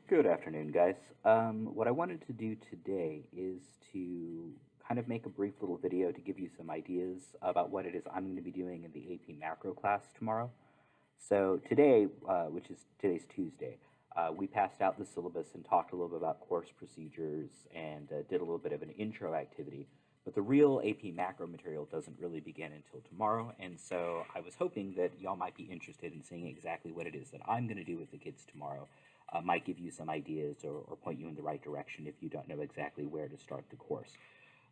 Good afternoon, guys. What I wanted to do today is to kind of make a brief little video to give you some ideas about what it is I'm going to be doing in the AP Macro class tomorrow. So today, which is today's Tuesday, we passed out the syllabus and talked a little bit about course procedures and did a little bit of an intro activity. But the real AP Macro material doesn't really begin until tomorrow, and so I was hoping that y'all might be interested in seeing exactly what it is that I'm going to do with the kids tomorrow. Might give you some ideas or point you in the right direction if you don't know exactly where to start the course.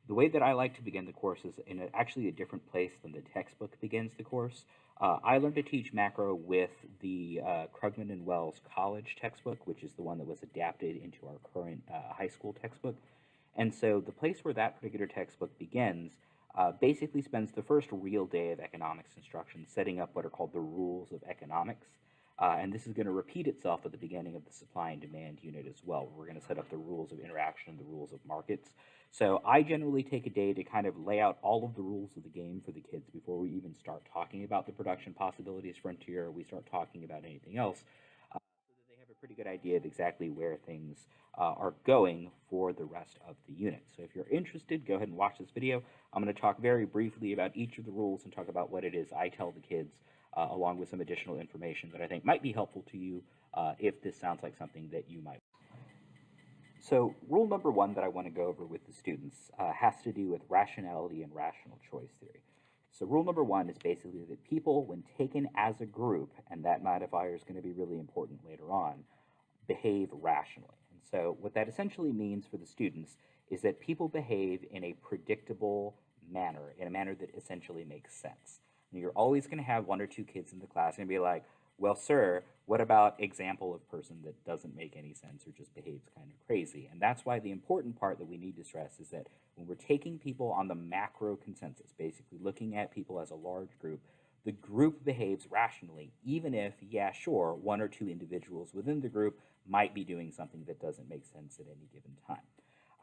The way that I like to begin the course is in actually a different place than the textbook begins the course. I learned to teach macro with the Krugman and Wells College textbook, which is the one that was adapted into our current high school textbook. And so the place where that particular textbook begins basically spends the first real day of economics instruction setting up what are called the rules of economics. And this is going to repeat itself at the beginning of the supply and demand unit as well. We're going to set up the rules of interaction and the rules of markets. So I generally take a day to kind of lay out all of the rules of the game for the kids before we even start talking about the production possibilities frontier, or we start talking about anything else, so that they have a pretty good idea of exactly where things are going for the rest of the unit. So if you're interested, go ahead and watch this video. I'm going to talk very briefly about each of the rules and talk about what it is I tell the kids, along with some additional information that I think might be helpful to you if this sounds like something that you might. So rule number one that I want to go over with the students has to do with rationality and rational choice theory. So rule number one is basically that people, when taken as a group, and that modifier is going to be really important later on, behave rationally. And so what that essentially means for the students is that people behave in a predictable manner, in a manner that essentially makes sense. And you're always going to have one or two kids in the class and be like, well, sir, what about example of person that doesn't make any sense or just behaves kind of crazy? And that's why the important part that we need to stress is that when we're taking people on the macro consensus, basically looking at people as a large group, the group behaves rationally, even if, yeah, sure, one or two individuals within the group might be doing something that doesn't make sense at any given time.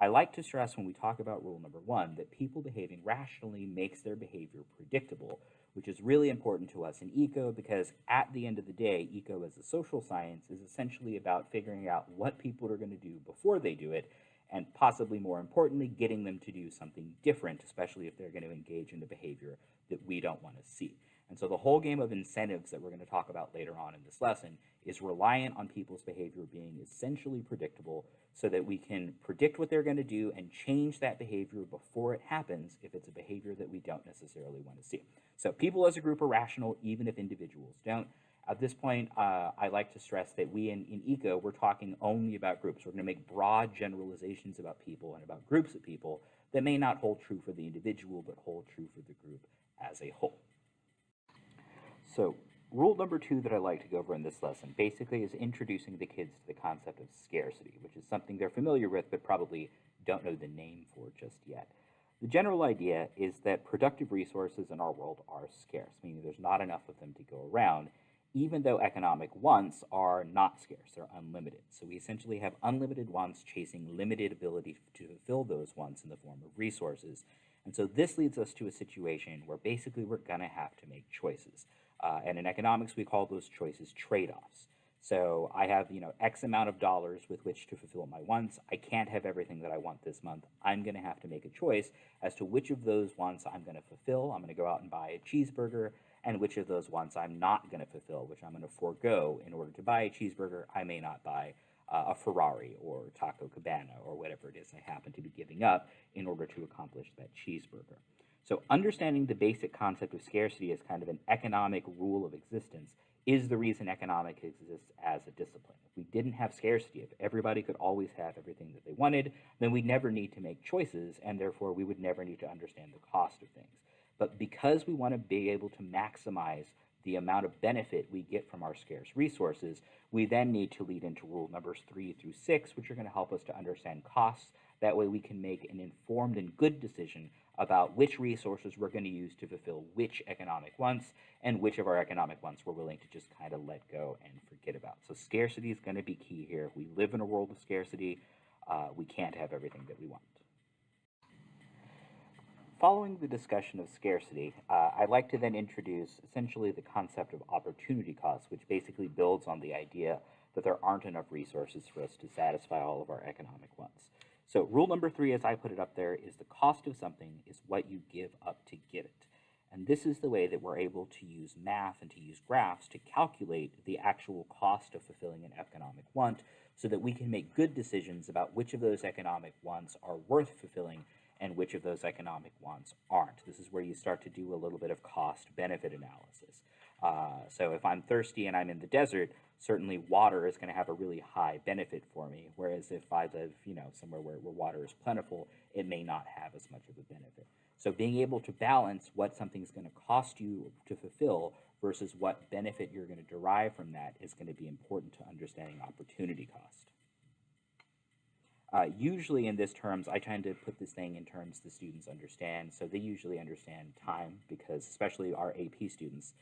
I like to stress when we talk about rule number one that people behaving rationally makes their behavior predictable, which is really important to us in eco because at the end of the day, eco as a social science is essentially about figuring out what people are going to do before they do it, and possibly more importantly, getting them to do something different, especially if they're going to engage in a behavior that we don't want to see. And so the whole game of incentives that we're going to talk about later on in this lesson is reliant on people's behavior being essentially predictable so that we can predict what they're going to do and change that behavior before it happens if it's a behavior that we don't necessarily want to see. So people as a group are rational even if individuals don't. At this point, I like to stress that we in eco, we're talking only about groups. We're going to make broad generalizations about people and about groups of people that may not hold true for the individual, but hold true for the group as a whole. So rule number two that I like to go over in this lesson basically is introducing the kids to the concept of scarcity, which is something they're familiar with but probably don't know the name for just yet. The general idea is that productive resources in our world are scarce, meaning there's not enough of them to go around, even though economic wants are not scarce, they're unlimited. So we essentially have unlimited wants chasing limited ability to fulfill those wants in the form of resources. And so this leads us to a situation where basically we're going to have to make choices. And in economics, we call those choices trade-offs. So I have, X amount of dollars with which to fulfill my wants. I can't have everything that I want this month. I'm going to have to make a choice as to which of those wants I'm going to fulfill. I'm going to go out and buy a cheeseburger, and which of those wants I'm not going to fulfill, which I'm going to forego in order to buy a cheeseburger. I may not buy a Ferrari or Taco Cabana or whatever it is I happen to be giving up in order to accomplish that cheeseburger. So understanding the basic concept of scarcity as kind of an economic rule of existence is the reason economics exists as a discipline. If we didn't have scarcity, if everybody could always have everything that they wanted, then we'd never need to make choices, and therefore we would never need to understand the cost of things. But because we want to be able to maximize the amount of benefit we get from our scarce resources, we then need to lead into rule numbers 3 through 6, which are going to help us to understand costs. That way we can make an informed and good decision about which resources we're going to use to fulfill which economic wants and which of our economic wants we're willing to just kind of let go and forget about. So scarcity is going to be key here. If we live in a world of scarcity, we can't have everything that we want. Following the discussion of scarcity, I'd like to then introduce essentially the concept of opportunity cost, which basically builds on the idea that there aren't enough resources for us to satisfy all of our economic wants. So rule number 3, as I put it up there, is the cost of something is what you give up to get it. And this is the way that we're able to use math and to use graphs to calculate the actual cost of fulfilling an economic want so that we can make good decisions about which of those economic wants are worth fulfilling and which of those economic wants aren't. This is where you start to do a little bit of cost-benefit analysis. So if I'm thirsty and I'm in the desert, certainly water is going to have a really high benefit for me, whereas if I live, somewhere where water is plentiful, it may not have as much of a benefit. So being able to balance what something's going to cost you to fulfill versus what benefit you're going to derive from that is going to be important to understanding opportunity cost. Usually in this terms, I tend to put this thing in terms the students understand. So they usually understand time because especially our AP students,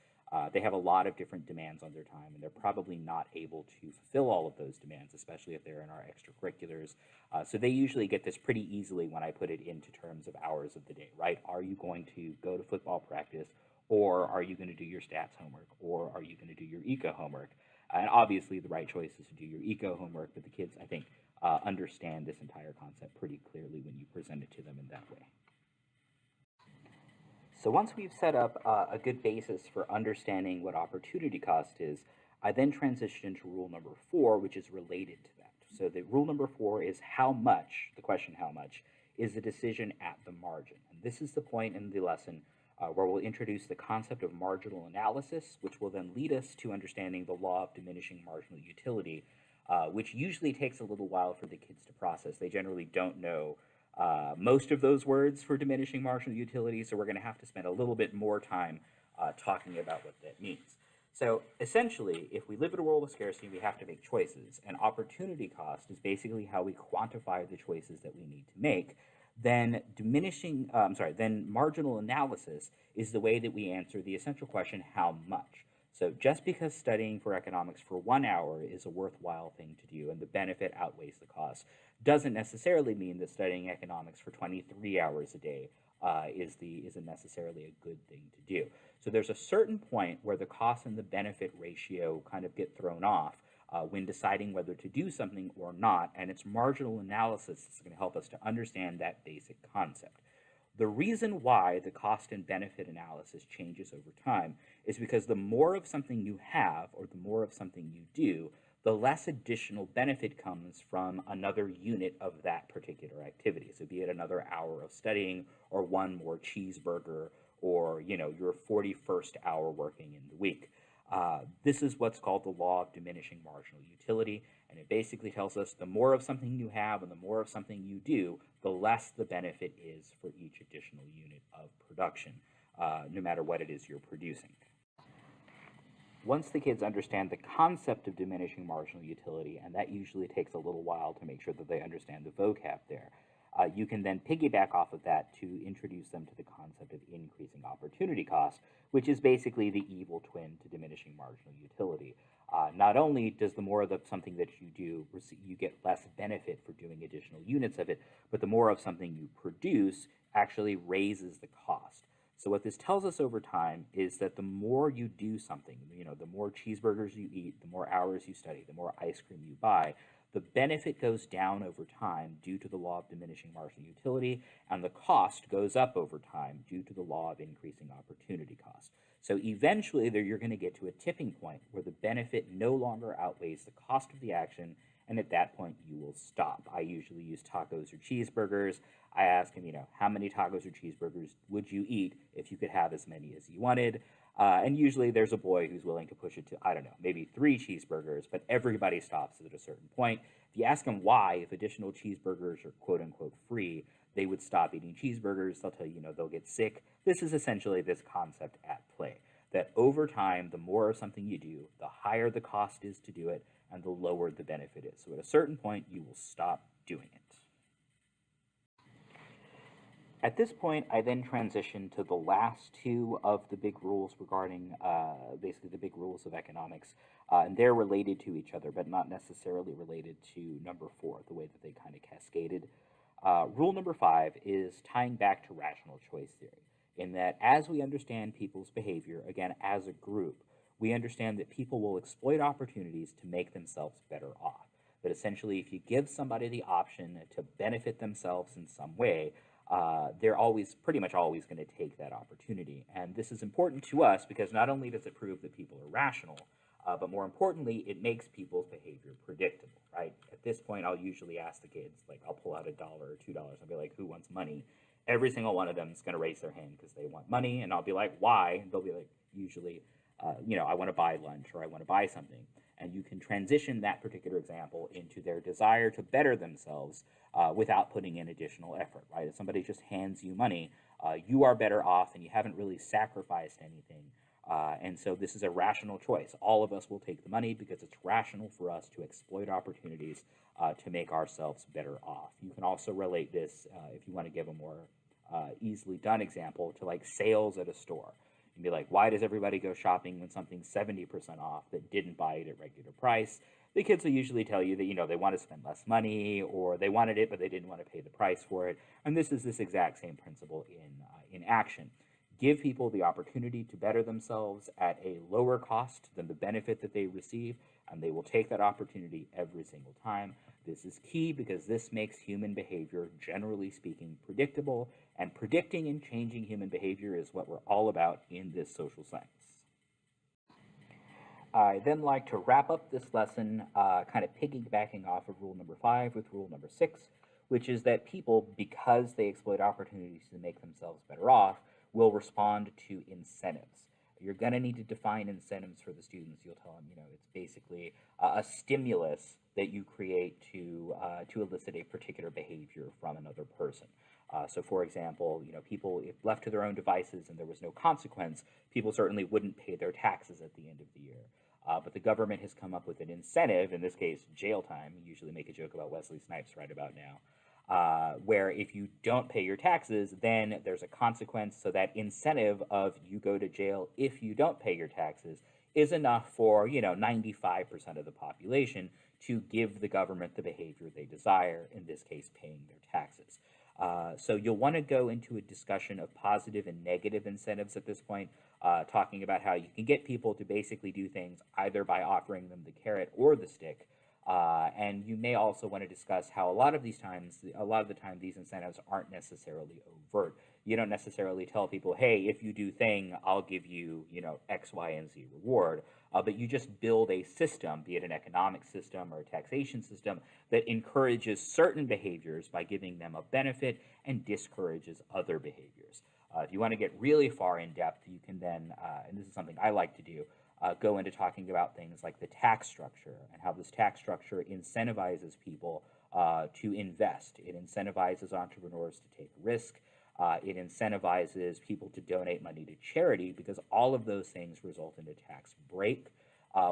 they have a lot of different demands on their time, and they're probably not able to fulfill all of those demands, especially if they're in our extracurriculars. So they usually get this pretty easily when I put it into terms of hours of the day, right? Are you going to go to football practice, or are you going to do your stats homework, or are you going to do your eco homework? And obviously the right choice is to do your eco homework, but the kids, I think, understand this entire concept pretty clearly when you present it to them in that way. So once we've set up a good basis for understanding what opportunity cost is, I then transition into rule number 4, which is related to that. So the rule number 4 is how much, the question how much, is the decision at the margin. And this is the point in the lesson where we'll introduce the concept of marginal analysis, which will then lead us to understanding the law of diminishing marginal utility, which usually takes a little while for the kids to process. They generally don't know most of those words for diminishing marginal utility, so we're going to have to spend a little bit more time talking about what that means. So essentially, if we live in a world of scarcity, we have to make choices, and opportunity cost is basically how we quantify the choices that we need to make. Then then marginal analysis is the way that we answer the essential question, how much? So just because studying for economics for 1 hour is a worthwhile thing to do and the benefit outweighs the cost, doesn't necessarily mean that studying economics for 23 hours a day isn't necessarily a good thing to do. So there's a certain point where the cost and the benefit ratio kind of get thrown off when deciding whether to do something or not, and it's marginal analysis that's going to help us to understand that basic concept. The reason why the cost and benefit analysis changes over time is because the more of something you have or the more of something you do, the less additional benefit comes from another unit of that particular activity. So be it another hour of studying or one more cheeseburger or your 41st hour working in the week. This is what's called the law of diminishing marginal utility, and it basically tells us the more of something you have and the more of something you do, the less the benefit is for each additional unit of production, no matter what it is you're producing. Once the kids understand the concept of diminishing marginal utility, and that usually takes a little while to make sure that they understand the vocab there, you can then piggyback off of that to introduce them to the concept of increasing opportunity cost, which is basically the evil twin to diminishing marginal utility. Not only does the more of something that you do, you get less benefit for doing additional units of it, but the more of something you produce actually raises the cost. So what this tells us over time is that the more you do something, the more cheeseburgers you eat, the more hours you study, the more ice cream you buy, the benefit goes down over time due to the law of diminishing marginal utility, and the cost goes up over time due to the law of increasing opportunity cost. So eventually you're going to get to a tipping point where the benefit no longer outweighs the cost of the action, and at that point you will stop. I usually use tacos or cheeseburgers. I ask him, how many tacos or cheeseburgers would you eat if you could have as many as you wanted? And usually there's a boy who's willing to push it to, I don't know, maybe 3 cheeseburgers, but everybody stops at a certain point. If you ask them why, if additional cheeseburgers are quote unquote free, they would stop eating cheeseburgers. They'll tell you, they'll get sick. This is essentially this concept at play, that over time, the more of something you do, the higher the cost is to do it, and the lower the benefit is. So at a certain point, you will stop doing it. At this point, I then transition to the last 2 of the big rules regarding basically the big rules of economics, and they're related to each other, but not necessarily related to number 4, the way that they kind of cascaded. Rule number 5 is tying back to rational choice theory, in that as we understand people's behavior, again, as a group, we understand that people will exploit opportunities to make themselves better off. That essentially, if you give somebody the option to benefit themselves in some way, they're always, pretty much always, going to take that opportunity. And this is important to us because not only does it prove that people are rational, but more importantly, it makes people's behavior predictable, right? At this point, I'll usually ask the kids, like, I'll pull out $1 or $2. I'll be like, who wants money? Every single one of them is going to raise their hand because they want money. And I'll be like, why? And they'll be like, usually, I want to buy lunch or I want to buy something. And you can transition that particular example into their desire to better themselves without putting in additional effort, right? If somebody just hands you money, you are better off and you haven't really sacrificed anything. And so this is a rational choice. All of us will take the money because it's rational for us to exploit opportunities to make ourselves better off. You can also relate this, if you want to give a more easily done example, to like sales at a store. And be like, why does everybody go shopping when something's 70% off that didn't buy it at regular price? The kids will usually tell you that, they want to spend less money, or they wanted it, but they didn't want to pay the price for it. And this is this exact same principle in action. Give people the opportunity to better themselves at a lower cost than the benefit that they receive, and they will take that opportunity every single time. This is key because this makes human behavior, generally speaking, predictable, and predicting and changing human behavior is what we're all about in this social science. I then like to wrap up this lesson kind of piggybacking off of rule number 5 with rule number 6, which is that people, because they exploit opportunities to make themselves better off, will respond to incentives. You're going to need to define incentives for the students. You'll tell them, it's basically a stimulus that you create to elicit a particular behavior from another person. So, for example, people, if left to their own devices and there was no consequence, people certainly wouldn't pay their taxes at the end of the year. But the government has come up with an incentive, in this case, jail time. We usually make a joke about Wesley Snipes right about now, where if you don't pay your taxes, then there's a consequence. So that incentive of you go to jail if you don't pay your taxes is enough for, 95% of the population to give the government the behavior they desire, in this case, paying their taxes. So you'll want to go into a discussion of positive and negative incentives at this point, talking about how you can get people to basically do things either by offering them the carrot or the stick. And you may also want to discuss how a lot of the time, these incentives aren't necessarily overt. You don't necessarily tell people, hey, if you do thing, I'll give you, X, Y, and Z reward. But you just build a system, be it an economic system or a taxation system, that encourages certain behaviors by giving them a benefit and discourages other behaviors. If you want to get really far in depth, you can then, and this is something I like to do, go into talking about things like the tax structure and how this tax structure incentivizes people to invest. It incentivizes entrepreneurs to take risk. It incentivizes people to donate money to charity because all of those things result in a tax break,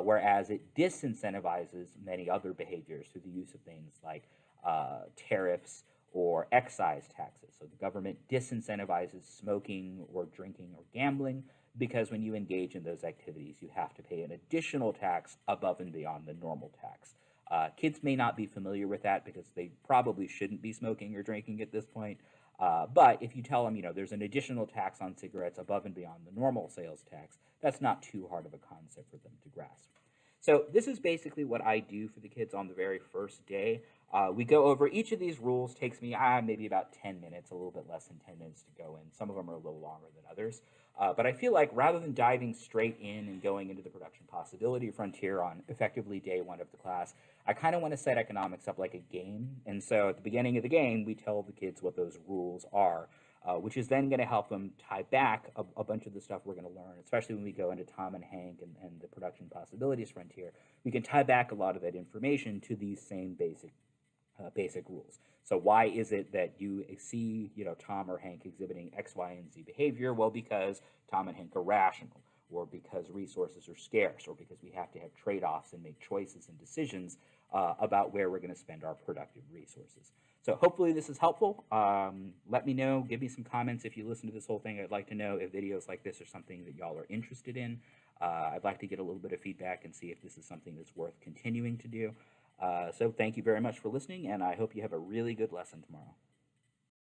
whereas it disincentivizes many other behaviors through the use of things like tariffs or excise taxes. So the government disincentivizes smoking or drinking or gambling because when you engage in those activities, you have to pay an additional tax above and beyond the normal tax. Kids may not be familiar with that because they probably shouldn't be smoking or drinking at this point. But if you tell them, there's an additional tax on cigarettes above and beyond the normal sales tax, that's not too hard of a concept for them to grasp. So this is basically what I do for the kids on the very first day. We go over each of these rules, takes me maybe about 10 minutes, a little bit less than 10 minutes to go in. Some of them are a little longer than others. But I feel like rather than diving straight in and going into the production possibility frontier on effectively day 1 of the class, I kind of want to set economics up like a game. And so at the beginning of the game, we tell the kids what those rules are, which is then going to help them tie back a bunch of the stuff we're going to learn, especially when we go into Tom and Hank and the production possibilities frontier. We can tie back a lot of that information to these same basic rules. So why is it that you see, Tom or Hank exhibiting X, Y, and Z behavior? Well, because Tom and Hank are rational, or because resources are scarce, or because we have to have trade-offs and make choices and decisions about where we're going to spend our productive resources. So hopefully this is helpful. Let me know, give me some comments if you listen to this whole thing. I'd like to know if videos like this are something that y'all are interested in. I'd like to get a little bit of feedback and see if this is something that's worth continuing to do. So thank you very much for listening, and I hope you have a really good lesson tomorrow.